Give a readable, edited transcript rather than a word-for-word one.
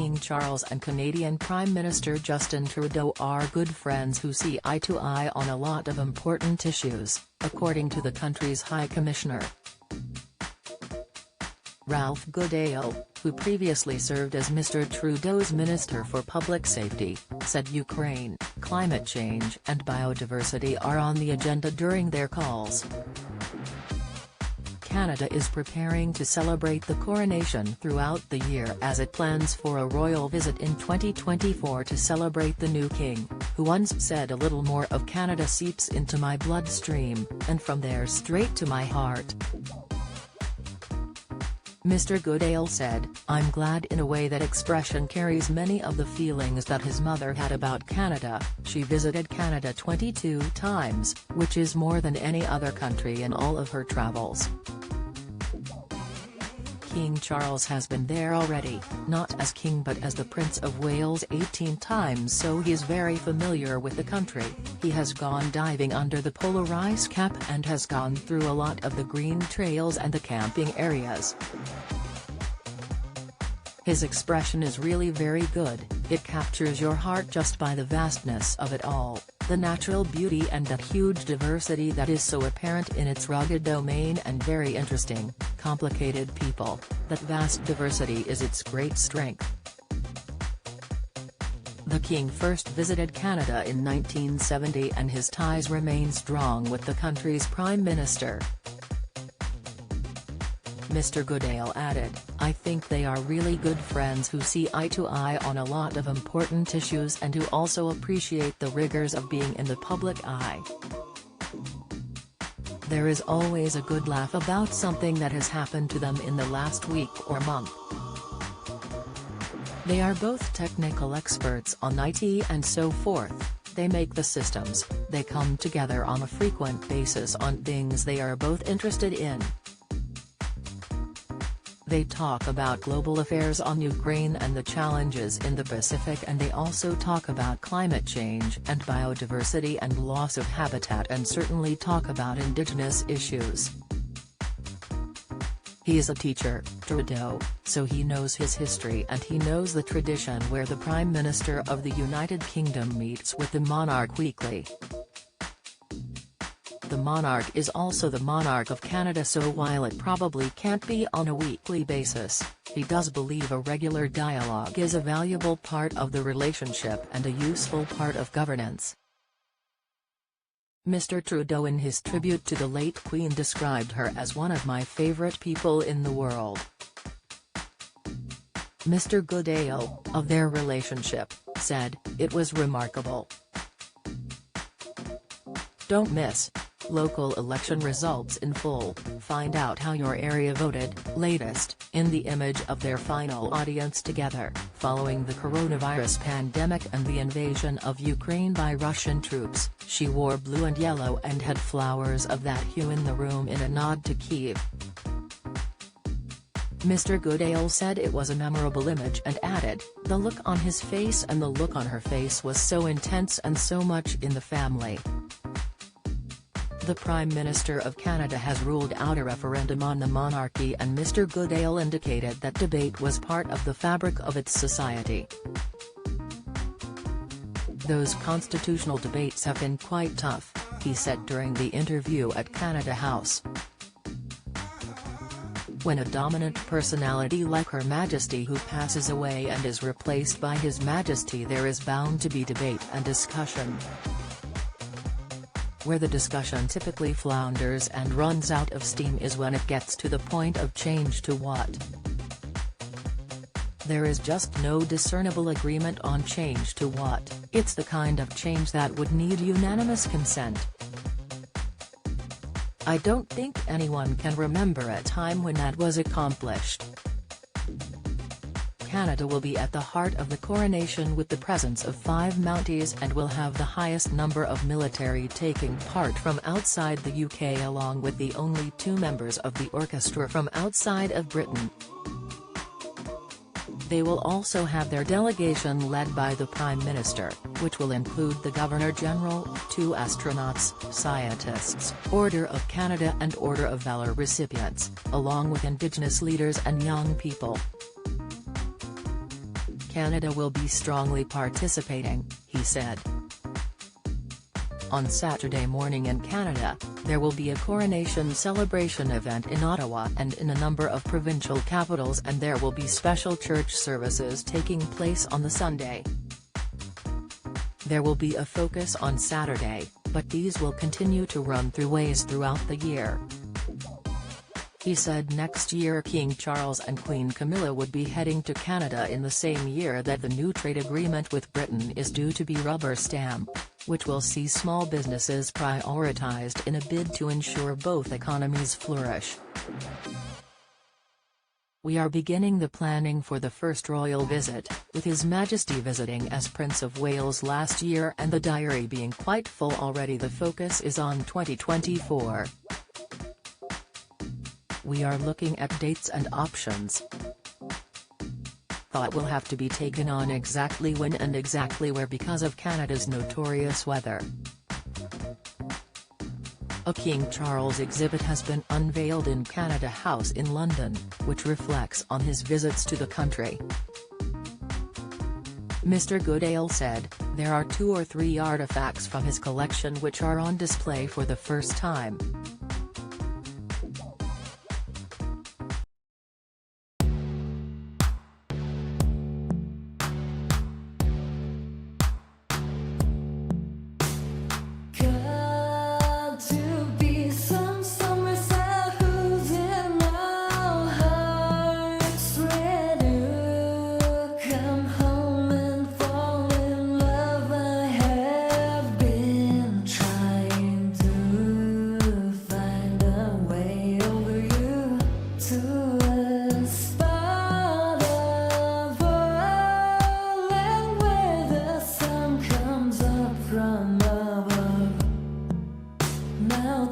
King Charles and Canadian Prime Minister Justin Trudeau are good friends who see eye to eye on a lot of important issues, according to the country's High Commissioner. Ralph Goodale, who previously served as Mr. Trudeau's Minister for Public Safety, said Ukraine, climate change and biodiversity are on the agenda during their calls. Canada is preparing to celebrate the coronation throughout the year as it plans for a royal visit in 2024 to celebrate the new king, who once said a little more of Canada seeps into my bloodstream, and from there straight to my heart. Mr. Goodale said, "I'm glad in a way that expression carries many of the feelings that his mother had about Canada. She visited Canada 22 times, which is more than any other country in all of her travels. King Charles has been there already, not as king but as the Prince of Wales 18 times, so he's very familiar with the country. He has gone diving under the polar ice cap and has gone through a lot of the green trails and the camping areas. His expression is really very good, it captures your heart just by the vastness of it all, the natural beauty and that huge diversity that is so apparent in its rugged domain and very interesting, complicated people. That vast diversity is its great strength." The king first visited Canada in 1970 and his ties remain strong with the country's prime minister. Mr. Goodale added, "I think they are really good friends who see eye to eye on a lot of important issues and who also appreciate the rigors of being in the public eye. There is always a good laugh about something that has happened to them in the last week or month. They are both technical experts on IT and so forth, they make the systems, they come together on a frequent basis on things they are both interested in. They talk about global affairs on Ukraine and the challenges in the Pacific, and they also talk about climate change and biodiversity and loss of habitat, and certainly talk about indigenous issues. He is a teacher, Trudeau, so he knows his history and he knows the tradition where the Prime Minister of the United Kingdom meets with the monarch weekly. The monarch is also the monarch of Canada, so while it probably can't be on a weekly basis, he does believe a regular dialogue is a valuable part of the relationship and a useful part of governance." Mr. Trudeau in his tribute to the late Queen described her as one of my favorite people in the world. Mr. Goodale, of their relationship, said, "It was remarkable. Don't miss local election results in full, find out how your area voted, latest, in the image of their final audience together, following the coronavirus pandemic and the invasion of Ukraine by Russian troops. She wore blue and yellow and had flowers of that hue in the room in a nod to Kyiv." Mr. Goodale said it was a memorable image and added, "The look on his face and the look on her face was so intense and so much in the family." The Prime Minister of Canada has ruled out a referendum on the monarchy, and Mr. Goodale indicated that debate was part of the fabric of its society. "Those constitutional debates have been quite tough," he said during the interview at Canada House. "When a dominant personality like Her Majesty who passes away and is replaced by His Majesty, there is bound to be debate and discussion. Where the discussion typically flounders and runs out of steam is when it gets to the point of change to what. There is just no discernible agreement on change to what. It's the kind of change that would need unanimous consent. I don't think anyone can remember a time when that was accomplished." Canada will be at the heart of the coronation with the presence of 5 Mounties and will have the highest number of military taking part from outside the UK, along with the only 2 members of the orchestra from outside of Britain. They will also have their delegation led by the Prime Minister, which will include the Governor-General, 2 astronauts, scientists, Order of Canada and Order of Valour recipients, along with Indigenous leaders and young people. Canada will be strongly participating, he said. On Saturday morning in Canada, there will be a coronation celebration event in Ottawa and in a number of provincial capitals, and there will be special church services taking place on the Sunday. There will be a focus on Saturday, but these will continue to run through ways throughout the year. He said next year King Charles and Queen Camilla would be heading to Canada in the same year that the new trade agreement with Britain is due to be rubber-stamped, which will see small businesses prioritized in a bid to ensure both economies flourish. We are beginning the planning for the first royal visit, with His Majesty visiting as Prince of Wales last year and the diary being quite full already. The focus is on 2024. We are looking at dates and options. Thought will have to be taken on exactly when and exactly where because of Canada's notorious weather. A King Charles exhibit has been unveiled in Canada House in London, which reflects on his visits to the country. Mr. Goodale said, there are 2 or 3 artifacts from his collection which are on display for the first time. Now